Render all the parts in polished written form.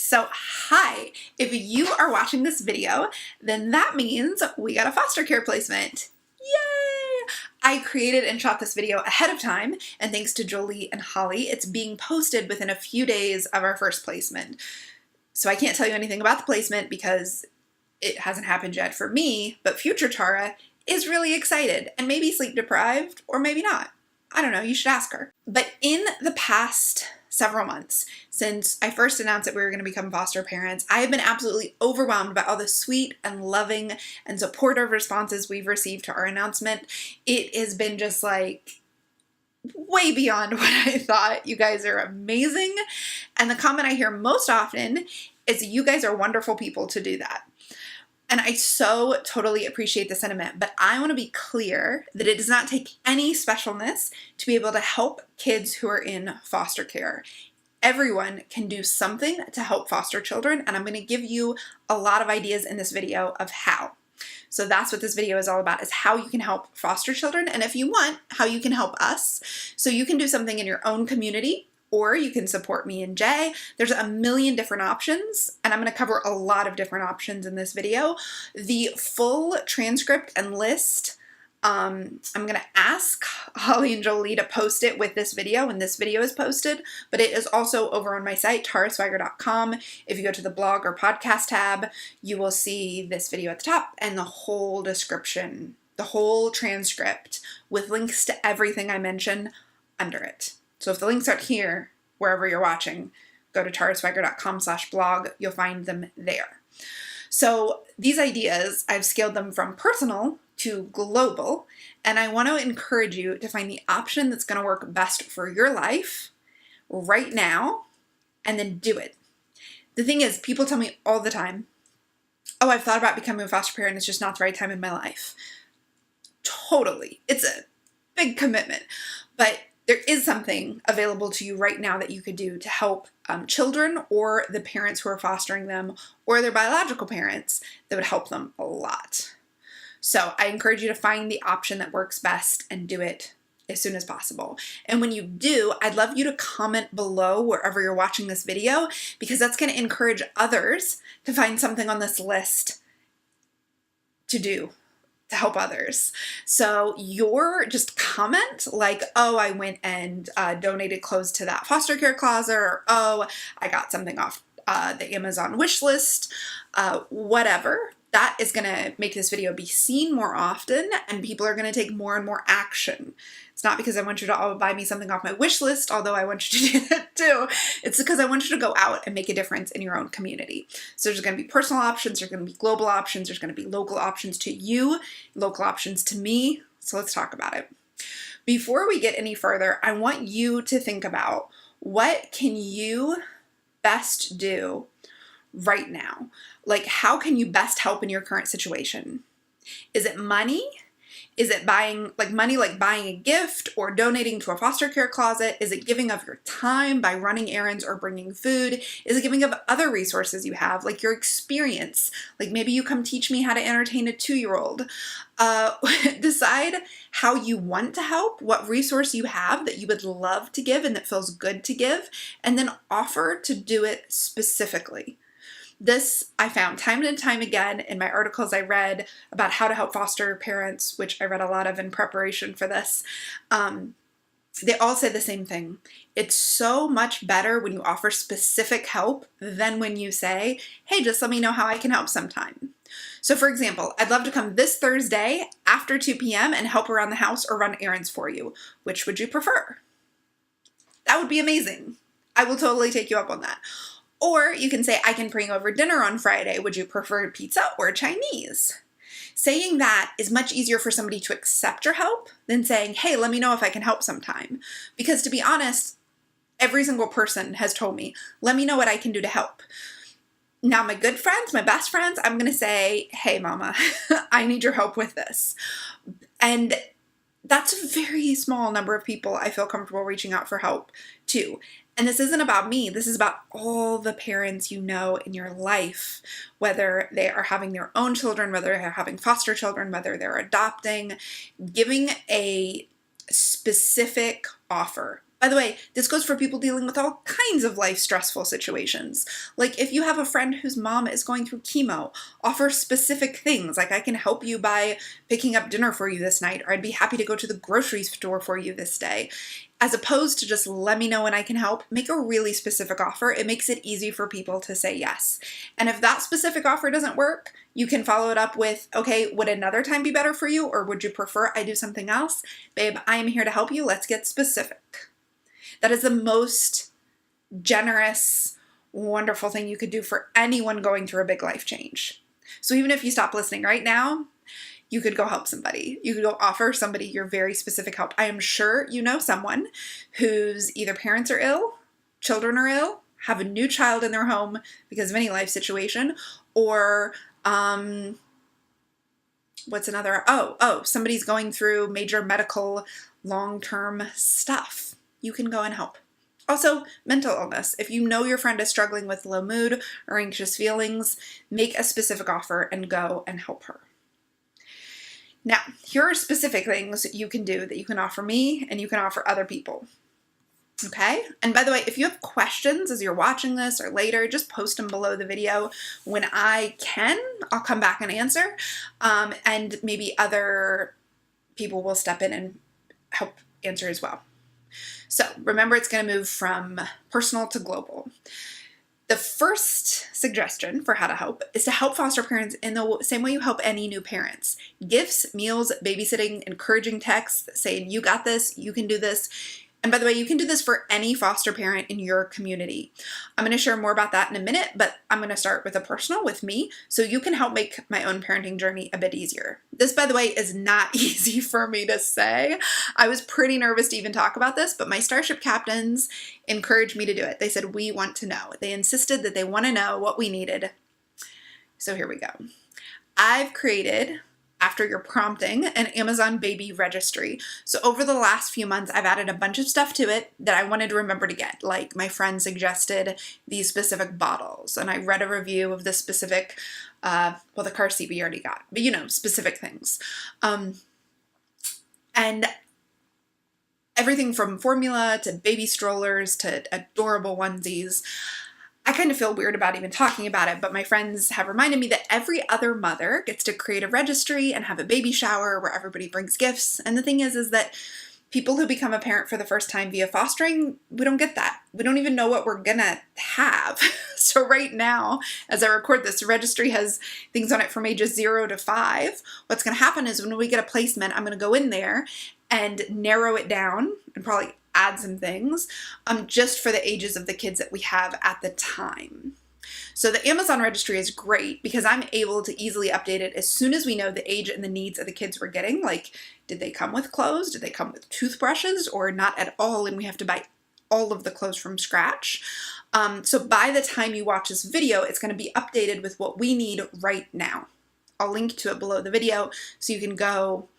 So hi, if you are watching this video, then that means we got a foster care placement. Yay! I created and shot this video ahead of time, and thanks to Jolie and Holly, it's being posted within a few days of our first placement. So I can't tell you anything about the placement because it hasn't happened yet for me, but future Tara is really excited and maybe sleep deprived or maybe not. I don't know, you should ask her. But in the past several months, since I first announced that we were going to become foster parents, I have been absolutely overwhelmed by all the sweet and loving and supportive responses we've received to our announcement. It has been just like way beyond what I thought. You guys are amazing. And the comment I hear most often is you guys are wonderful people to do that. And I so totally appreciate the sentiment, but I want to be clear that it does not take any specialness to be able to help kids who are in foster care. Everyone can do something to help foster children, and I'm going to give you a lot of ideas in this video of how. So that's what this video is all about, is how you can help foster children, and if you want, how you can help us. So you can do something in your own community, or you can support me and Jay. There's a million different options, and I'm going to cover a lot of different options in this video. The full transcript and list, I'm going to ask Holly and Jolie to post it with this video when this video is posted, but it is also over on my site, taraswagger.com. If you go to the blog or podcast tab, you will see this video at the top and the whole description, the whole transcript with links to everything I mention under it. So if the links aren't here, wherever you're watching, go to taraswagger.com/blog. You'll find them there. So these ideas, I've scaled them from personal to global, and I want to encourage you to find the option that's going to work best for your life right now, and then do it. The thing is, people tell me all the time, oh, I've thought about becoming a foster parent, it's just not the right time in my life. Totally. It's a big commitment, but there is something available to you right now that you could do to help children or the parents who are fostering them or their biological parents that would help them a lot. So I encourage you to find the option that works best and do it as soon as possible. And when you do, I'd love you to comment below wherever you're watching this video, because that's going to encourage others to find something on this list to do to help others. So your just comment like, oh, I went and donated clothes to that foster care closet, or oh, I got something off the Amazon wish list, whatever. That is going to make this video be seen more often, and people are going to take more and more action. It's not because I want you to all buy me something off my wish list, although I want you to do that too. It's because I want you to go out and make a difference in your own community. So there's going to be personal options, there's going to be global options, there's going to be local options to you, local options to me. So let's talk about it. Before we get any further, I want you to think about, what can you best do right now? Like, how can you best help in your current situation? Is it money? Is it buying money, like buying a gift or donating to a foster care closet? Is it giving of your time by running errands or bringing food? Is it giving of other resources you have, like your experience? Like maybe you come teach me how to entertain a 2-year-old. Decide how you want to help, what resource you have that you would love to give and that feels good to give, and then offer to do it specifically. This I found time and time again in my articles I read about how to help foster parents, which I read a lot of in preparation for this. They all say the same thing. It's so much better when you offer specific help than when you say, hey, just let me know how I can help sometime. So for example, I'd love to come this Thursday after 2 p.m. and help around the house or run errands for you. Which would you prefer? That would be amazing. I will totally take you up on that. Or you can say, I can bring over dinner on Friday. Would you prefer pizza or Chinese? Saying that is much easier for somebody to accept your help than saying, hey, let me know if I can help sometime. Because to be honest, every single person has told me, let me know what I can do to help. Now, my good friends, my best friends, I'm going to say, hey, mama, I need your help with this. And that's a very small number of people I feel comfortable reaching out for help to. And this isn't about me. This is about all the parents you know in your life, whether they are having their own children, whether they're having foster children, whether they're adopting. Giving a specific offer By the way, this goes for people dealing with all kinds of life stressful situations. Like if you have a friend whose mom is going through chemo, offer specific things like I can help you by picking up dinner for you this night, or I'd be happy to go to the grocery store for you this day. As opposed to just let me know when I can help, make a really specific offer. It makes it easy for people to say yes. And if that specific offer doesn't work, you can follow it up with, okay, would another time be better for you? Or would you prefer I do something else? Babe, I am here to help you. Let's get specific. That is the most generous, wonderful thing you could do for anyone going through a big life change. So even if you stop listening right now, you could go help somebody. You could go offer somebody your very specific help. I am sure you know someone whose either parents are ill, children are ill, have a new child in their home because of any life situation, or what's another? Somebody's going through major medical long-term stuff. You can go and help. Also, mental illness. If you know your friend is struggling with low mood or anxious feelings, make a specific offer and go and help her. Now, here are specific things you can do that you can offer me and you can offer other people. Okay? And by the way, if you have questions as you're watching this or later, just post them below the video. When I can, I'll come back and answer. And maybe other people will step in and help answer as well. So remember, it's going to move from personal to global. The first suggestion for how to help is to help foster parents in the same way you help any new parents. Gifts, meals, babysitting, encouraging texts saying, you got this, you can do this. And by the way, you can do this for any foster parent in your community. I'm going to share more about that in a minute, but I'm going to start with a personal with me so you can help make my own parenting journey a bit easier. This, by the way, is not easy for me to say. I was pretty nervous to even talk about this, but my Starship captains encouraged me to do it. They said, we want to know. They insisted that they want to know what we needed. So here we go. I've created, after your prompting, an Amazon baby registry. So over the last few months, I've added a bunch of stuff to it that I wanted to remember to get. Like my friend suggested these specific bottles, and I read a review of the specific, the car seat we already got, but specific things. And everything from formula to baby strollers to adorable onesies. I kind of feel weird about even talking about it, but my friends have reminded me that every other mother gets to create a registry and have a baby shower where everybody brings gifts. And the thing is that people who become a parent for the first time via fostering, we don't get that. We don't even know what we're gonna have. So right now, as I record this, the registry has things on it from ages 0 to 5. What's gonna happen is when we get a placement, I'm gonna go in there and narrow it down and probably add some things just for the ages of the kids that we have at the time. So the Amazon registry is great because I'm able to easily update it as soon as we know the age and the needs of the kids we're getting. Like, did they come with clothes? Did they come with toothbrushes or not at all? And we have to buy all of the clothes from scratch. So by the time you watch this video, it's going to be updated with what we need right now. I'll link to it below the video so you can go.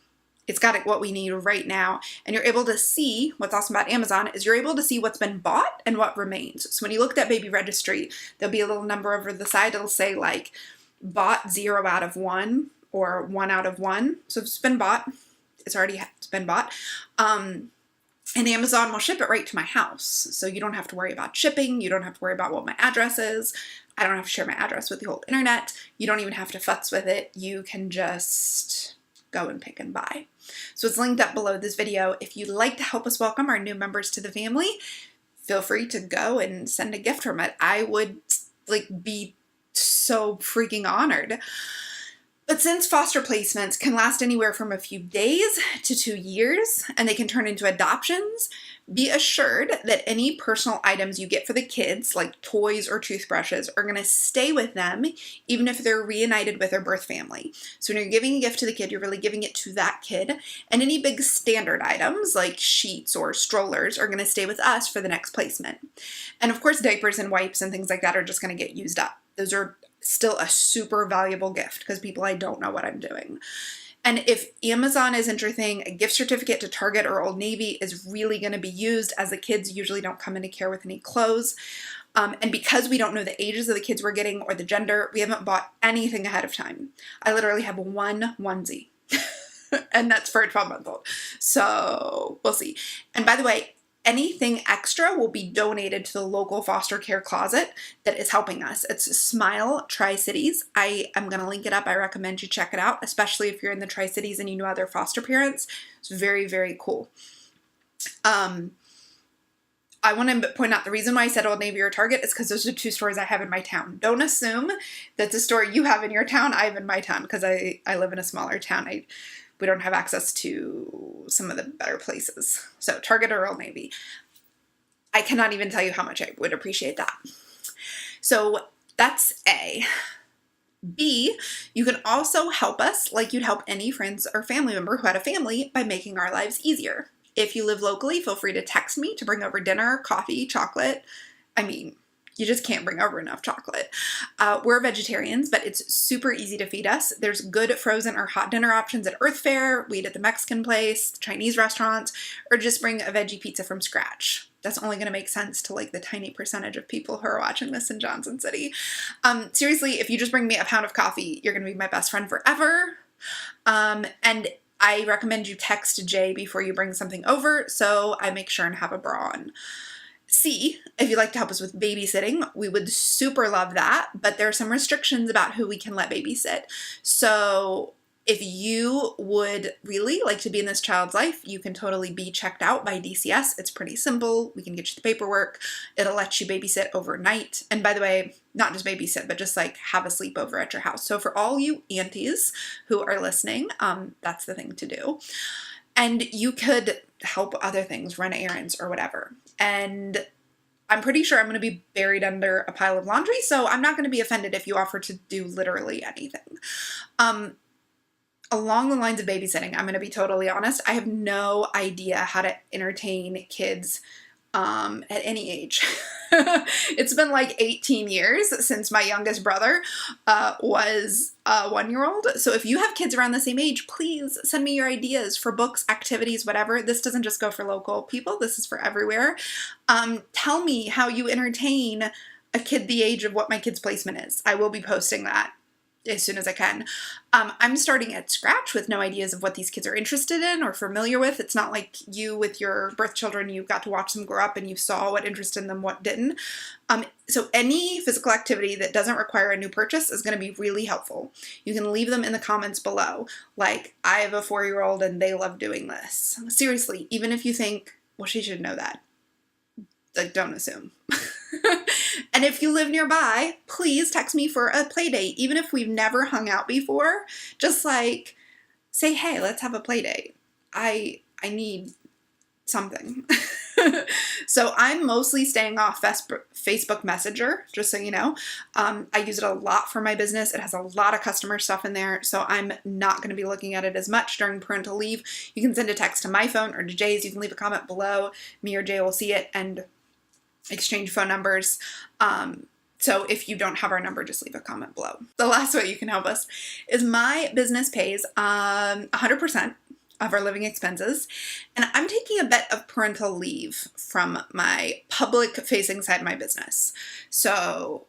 It's got what we need right now. And you're able to see, what's awesome about Amazon is you're able to see what's been bought and what remains. So when you looked at baby registry, there'll be a little number over the side. It'll say like bought 0 out of 1 or 1 out of 1. So if it's been bought, it's been bought. And Amazon will ship it right to my house. So you don't have to worry about shipping. You don't have to worry about what my address is. I don't have to share my address with the whole internet. You don't even have to futz with it. You can just go and pick and buy. So it's linked up below this video. If you'd like to help us welcome our new members to the family, feel free to go and send a gift from it. I would be so freaking honored. But since foster placements can last anywhere from a few days to 2 years, and they can turn into adoptions, be assured that any personal items you get for the kids, like toys or toothbrushes, are going to stay with them, even if they're reunited with their birth family. So when you're giving a gift to the kid, you're really giving it to that kid. And any big standard items, like sheets or strollers, are going to stay with us for the next placement. And of course, diapers and wipes and things like that are just going to get used up. Those are still a super valuable gift because people, I don't know what I'm doing. And if Amazon isn't your thing, a gift certificate to Target or Old Navy is really going to be used, as the kids usually don't come into care with any clothes. And because we don't know the ages of the kids we're getting or the gender, we haven't bought anything ahead of time. I literally have one onesie, and that's for a 12-month-old. So we'll see. And by the way, Anything extra will be donated to the local foster care closet that is helping us. It's Smile Tri-Cities. I am going to link it up. I recommend you check it out, especially if you're in the Tri-Cities and you know other foster parents. It's very, very cool. I want to point out the reason why I said Old Navy or Target is because those are 2 stores I have in my town. Don't assume that's a store you have in your town, I have in my town, because I live in a smaller town. We don't have access to some of the better places. So Target or Old Navy. I cannot even tell you how much I would appreciate that. So that's A. B, you can also help us like you'd help any friends or family member who had a family by making our lives easier. If you live locally, feel free to text me to bring over dinner, coffee, chocolate. I mean, you just can't bring over enough chocolate. We're vegetarians, but it's super easy to feed us. There's good frozen or hot dinner options at Earth Fare. We eat at the Mexican place, Chinese restaurants, or just bring a veggie pizza from scratch. That's only going to make sense to like the tiny percentage of people who are watching this in Johnson City. Seriously, if you just bring me a pound of coffee, you're going to be my best friend forever. And I recommend you text Jay before you bring something over, so I make sure and have a bra on. C, if you'd like to help us with babysitting, we would super love that, but there are some restrictions about who we can let babysit. So if you would really like to be in this child's life, you can totally be checked out by DCS. It's pretty simple. We can get you the paperwork. It'll let you babysit overnight. And by the way, not just babysit, but just like have a sleepover at your house. So for all you aunties who are listening, that's the thing to do. And you could help other things, run errands or whatever. And I'm pretty sure I'm going to be buried under a pile of laundry, so I'm not going to be offended if you offer to do literally anything. Along the lines of babysitting, I'm going to be totally honest, I have no idea how to entertain kids at any age. It's been like 18 years since my youngest brother was a 1-year-old. So if you have kids around the same age, please send me your ideas for books, activities, whatever. This doesn't just go for local people. This is for everywhere. Tell me how you entertain a kid the age of what my kid's placement is. I will be posting that as soon as I can. I'm starting at scratch with no ideas of what these kids are interested in or familiar with. It's not like you with your birth children, you got to watch them grow up and you saw what interested them, what didn't. So any physical activity that doesn't require a new purchase is going to be really helpful. You can leave them in the comments below. Like, I have a 4-year-old and they love doing this. Seriously, even if you think, well, she should know that. Like, don't assume. And if you live nearby, please text me for a play date. Even if we've never hung out before, just like say, hey, let's have a play date. I need something. So I'm mostly staying off Facebook Messenger, just so you know. I use it a lot for my business. It has a lot of customer stuff in there, so I'm not going to be looking at it as much during parental leave. You can send a text to my phone or to Jay's. You can leave a comment below. Me or Jay will see it and exchange phone numbers. So if you don't have our number, just leave a comment below. The last way you can help us is my business pays 100% of our living expenses, and I'm taking a bit of parental leave from my public-facing side of my business. So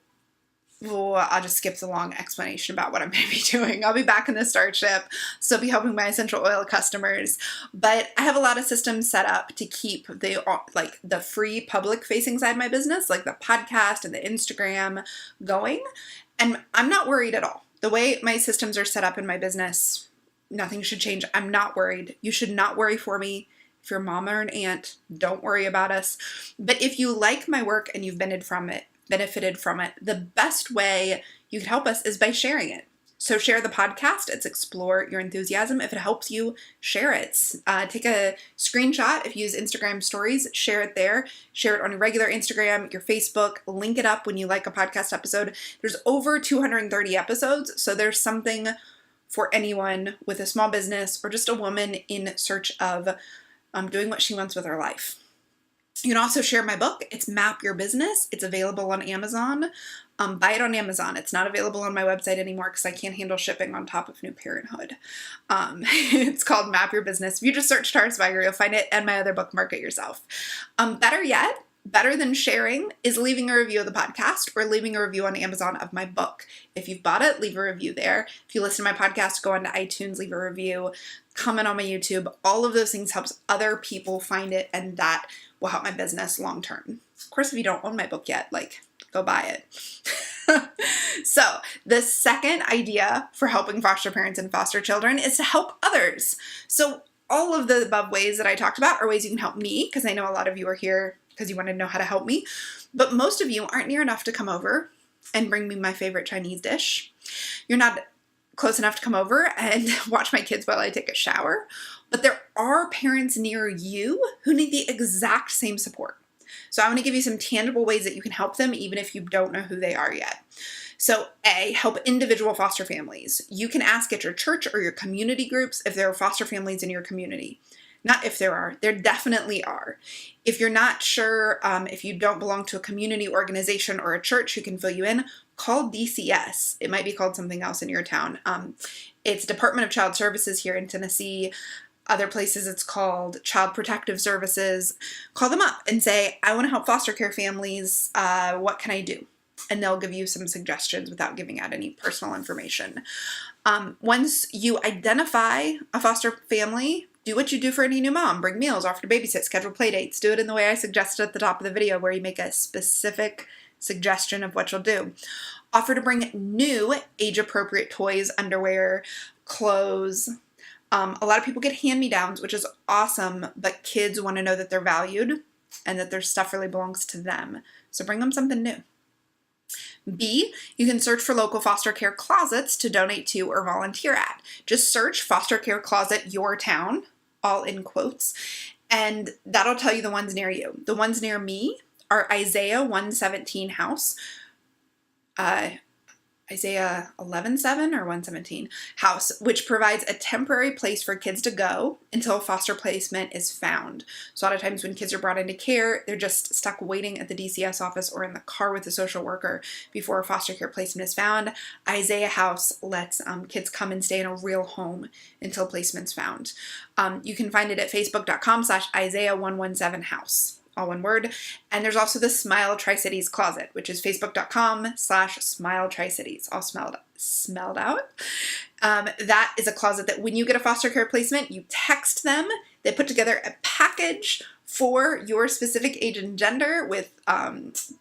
I'll just skip the long explanation about what I'm going to be doing. I'll be back in the Starship, still be helping my essential oil customers, but I have a lot of systems set up to keep the free public-facing side of my business, like the podcast and the Instagram, going, and I'm not worried at all. The way my systems are set up in my business, nothing should change. I'm not worried. You should not worry for me. If you're a mom or an aunt, don't worry about us. But if you like my work and you've benefited from it, the best way you can help us is by sharing it. So share the podcast. It's Explore Your Enthusiasm. If it helps you, share it. Take a screenshot. If you use Instagram stories, share it there. Share it on your regular Instagram, your Facebook. Link it up when you like a podcast episode. There's over 230 episodes, so there's something for anyone with a small business or just a woman in search of doing what she wants with her life. You can also share my book. It's Map Your Business. It's available on Amazon. Buy it on Amazon. It's not available on my website anymore because I can't handle shipping on top of new parenthood. It's called Map Your Business. If you just search Tara Spiger, you'll find it, and my other book, Market Yourself. Better yet, better than sharing is leaving a review of the podcast or leaving a review on Amazon of my book. If you've bought it, leave a review there. If you listen to my podcast, go on to iTunes, leave a review, comment on my YouTube. All of those things helps other people find it, and that will help my business long term. Of course, if you don't own my book yet, go buy it. So the second idea for helping foster parents and foster children is to help others. So all of the above ways that I talked about are ways you can help me, because I know a lot of you are here because you want to know how to help me, but most of you aren't near enough to come over and bring me my favorite Chinese dish. You're not close enough to come over and watch my kids while I take a shower, but there are parents near you who need the exact same support. So I want to give you some tangible ways that you can help them even if you don't know who they are yet. So A, help individual foster families. You can ask at your church or your community groups if there are foster families in your community. Not if there are, there definitely are. If you're not sure, if you don't belong to a community organization or a church who can fill you in, call DCS. It might be called something else in your town. It's Department of Child Services here in Tennessee. Other places it's called Child Protective Services. Call them up and say, I want to help foster care families. What can I do? And they'll give you some suggestions without giving out any personal information. Once you identify a foster family, do what you do for any new mom. Bring meals, offer to babysit, schedule play dates. Do it in the way I suggested at the top of the video where you make a specific suggestion of what you'll do. Offer to bring new age-appropriate toys, underwear, clothes. A lot of people get hand-me-downs, which is awesome, but kids want to know that they're valued and that their stuff really belongs to them. So bring them something new. B, you can search for local foster care closets to donate to or volunteer at. Just search foster care closet your town, all in quotes, and that'll tell you the ones near you. The ones near me are Isaiah 117 house, Isaiah 11:7 or 117 house, which provides a temporary place for kids to go until foster placement is found. So a lot of times when kids are brought into care, they're just stuck waiting at the DCS office or in the car with the social worker before a foster care placement is found. Isaiah House lets kids come and stay in a real home until placement's found. You can find it at facebook.com/Isaiah117 house. All one word. And there's also the Smile Tri-Cities Closet, which is facebook.com/Smile Tri-Cities, all smelled out. That is a closet that when you get a foster care placement, you text them. They put together a package for your specific age and gender with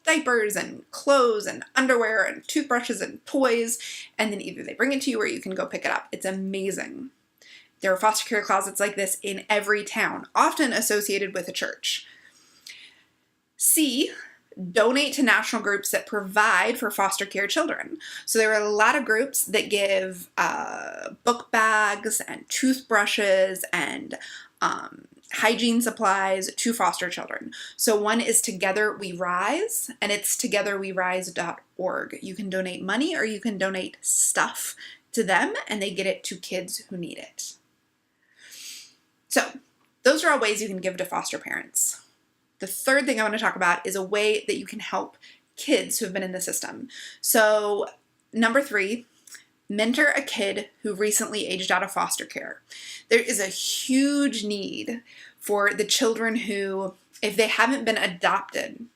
diapers and clothes and underwear and toothbrushes and toys. And then either they bring it to you or you can go pick it up. It's amazing. There are foster care closets like this in every town, often associated with a church. C, donate to national groups that provide for foster care children. So there are a lot of groups that give book bags and toothbrushes and hygiene supplies to foster children. So one is Together We Rise, and it's togetherwerise.org. You can donate money or you can donate stuff to them, and they get it to kids who need it. So those are all ways you can give to foster parents. The third thing I want to talk about is a way that you can help kids who have been in the system. So number 3, mentor a kid who recently aged out of foster care. There is a huge need for the children who, if they haven't been adopted,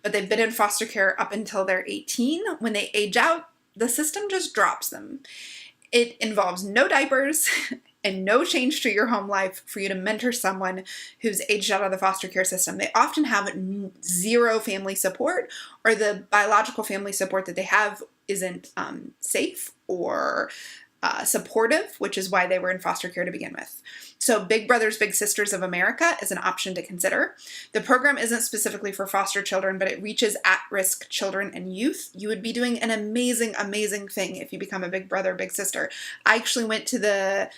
but they've been in foster care up until they're 18, when they age out, the system just drops them. It involves no diapers and no change to your home life for you to mentor someone who's aged out of the foster care system. They often have zero family support, or the biological family support that they have isn't safe or supportive, which is why they were in foster care to begin with. So Big Brothers Big Sisters of America is an option to consider. The program isn't specifically for foster children, but it reaches at-risk children and youth. You would be doing an amazing, amazing thing if you become a big brother, big sister. I actually went to the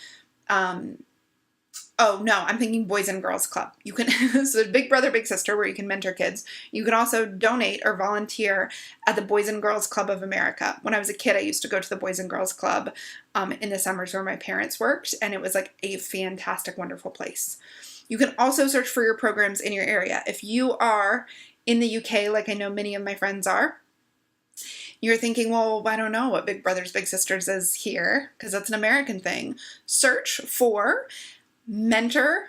I'm thinking Boys and Girls Club. You can, so Big Brother, Big Sister, where you can mentor kids. You can also donate or volunteer at the Boys and Girls Club of America. When I was a kid, I used to go to the Boys and Girls Club in the summers where my parents worked, and it was like a fantastic, wonderful place. You can also search for your programs in your area. If you are in the UK, like I know many of my friends are, you're thinking, well, I don't know what Big Brothers Big Sisters is here, because that's an American thing. Search for mentor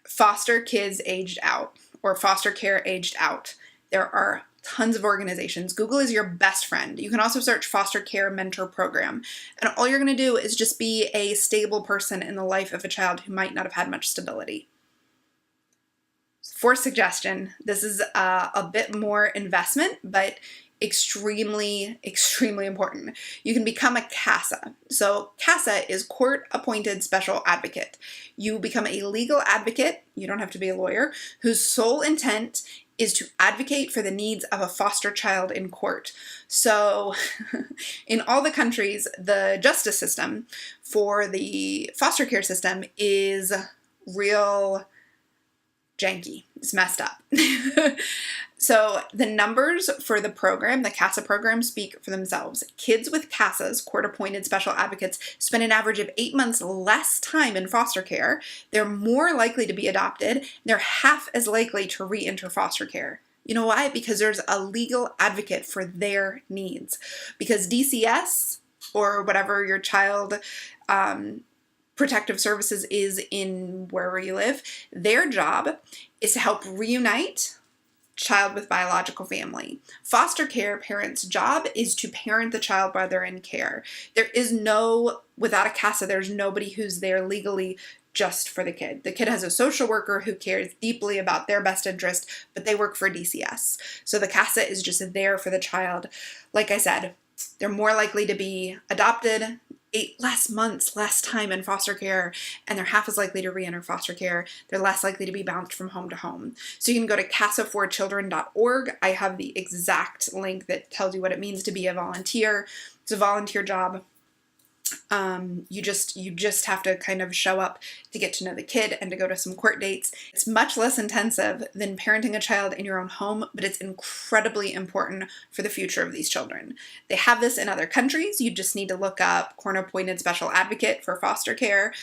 foster kids aged out, or foster care aged out. There are tons of organizations. Google is your best friend. You can also search foster care mentor program. And all you're going to do is just be a stable person in the life of a child who might not have had much stability. For suggestion, this is a bit more investment, but extremely, extremely important. You can become a CASA. So CASA is Court Appointed Special Advocate. You become a legal advocate, you don't have to be a lawyer, whose sole intent is to advocate for the needs of a foster child in court. So in all the countries, the justice system for the foster care system is real janky. It's messed up. So the numbers for the program, the CASA program, speak for themselves. Kids with CASAs, court-appointed special advocates, spend an average of 8 months less time in foster care. They're more likely to be adopted. They're half as likely to re-enter foster care. You know why? Because there's a legal advocate for their needs. Because DCS, or whatever your child protective services is in wherever you live, their job is to help reunite child with biological family. Foster care parents' job is to parent the child while they're in care. There is no, without a CASA, there's nobody who's there legally just for the kid. The kid has a social worker who cares deeply about their best interest, but they work for DCS. So the CASA is just there for the child. Like I said, they're more likely to be adopted, 8 less months, less time in foster care, and they're half as likely to re-enter foster care. They're less likely to be bounced from home to home. So you can go to casaforchildren.org. I have the exact link that tells you what it means to be a volunteer. It's a volunteer job. You just have to kind of show up to get to know the kid and to go to some court dates. It's much less intensive than parenting a child in your own home, but it's incredibly important for the future of these children. They have this in other countries. You just need to look up court-appointed special advocate for foster care.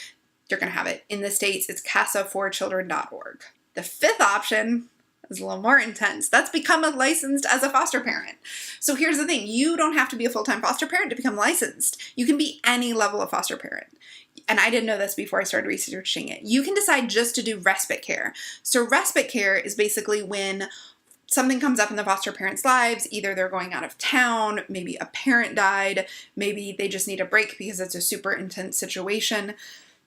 You're going to have it. In the States, it's casaforchildren.org. The fifth option is a little more intense. That's become licensed as a foster parent. So here's the thing. You don't have to be a full-time foster parent to become licensed. You can be any level of foster parent. And I didn't know this before I started researching it. You can decide just to do respite care. So respite care is basically when something comes up in the foster parents' lives. Either they're going out of town, maybe a parent died, maybe they just need a break because it's a super intense situation.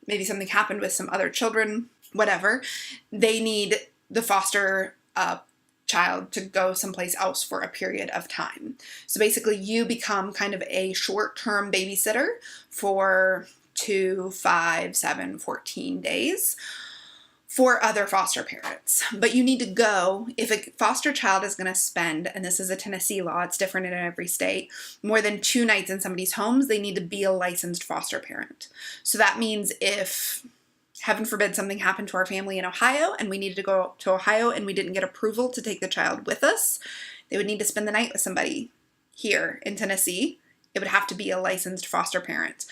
Maybe something happened with some other children, whatever. They need the foster child to go someplace else for a period of time. So basically you become kind of a short-term babysitter for 2, 5, 7, 14 days for other foster parents. But you need to go, if a foster child is going to spend, and this is a Tennessee law, it's different in every state, more than 2 nights in somebody's homes, they need to be a licensed foster parent. So that means if, heaven forbid, something happened to our family in Ohio and we needed to go to Ohio and we didn't get approval to take the child with us, they would need to spend the night with somebody here in Tennessee. It would have to be a licensed foster parent.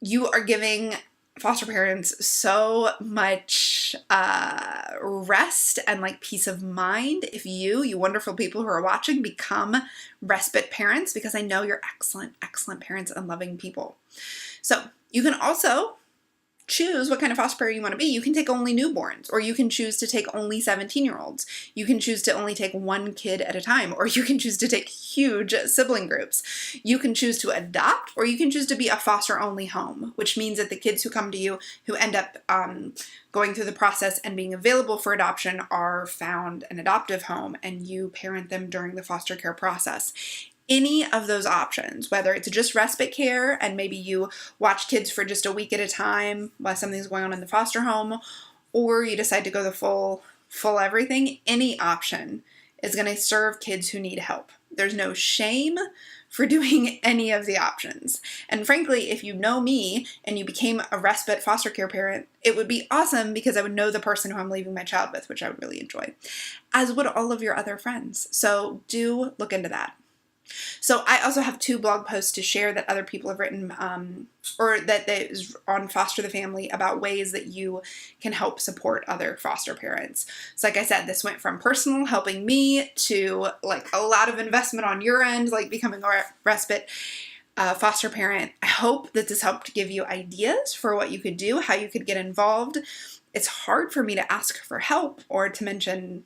You are giving foster parents so much rest and like peace of mind if you wonderful people who are watching, become respite parents, because I know you're excellent, excellent parents and loving people. So you can also choose what kind of foster parent you want to be. You can take only newborns, or you can choose to take only 17-year-olds. You can choose to only take 1 kid at a time, or you can choose to take huge sibling groups. You can choose to adopt, or you can choose to be a foster-only home, which means that the kids who come to you, who end up going through the process and being available for adoption, are found an adoptive home, and you parent them during the foster care process. Any of those options, whether it's just respite care and maybe you watch kids for just a week at a time while something's going on in the foster home, or you decide to go the full everything, any option is going to serve kids who need help. There's no shame for doing any of the options. And frankly, if you know me and you became a respite foster care parent, it would be awesome because I would know the person who I'm leaving my child with, which I would really enjoy, as would all of your other friends. So do look into that. So I also have 2 blog posts to share that other people have written, or that is on Foster the Family, about ways that you can help support other foster parents. So like I said, this went from personal, helping me, to like a lot of investment on your end, like becoming a respite a foster parent. I hope that this helped give you ideas for what you could do, how you could get involved. It's hard for me to ask for help or to mention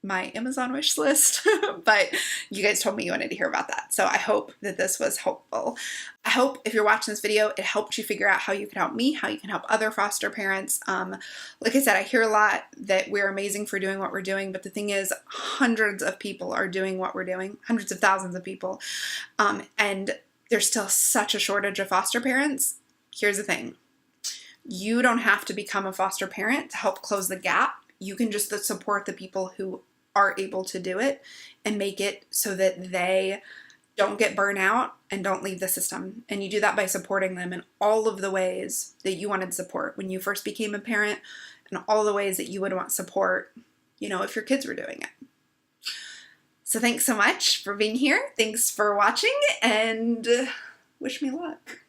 my Amazon wish list, but you guys told me you wanted to hear about that. So I hope that this was helpful. I hope if you're watching this video, it helped you figure out how you can help me, how you can help other foster parents. Like I said, I hear a lot that we're amazing for doing what we're doing, but the thing is, hundreds of people are doing what we're doing, hundreds of thousands of people. And there's still such a shortage of foster parents. Here's the thing. You don't have to become a foster parent to help close the gap. You can just support the people who are able to do it and make it so that they don't get burnt out and don't leave the system. And you do that by supporting them in all of the ways that you wanted support when you first became a parent, and all the ways that you would want support, you know, if your kids were doing it. So thanks so much for being here. Thanks for watching, and wish me luck.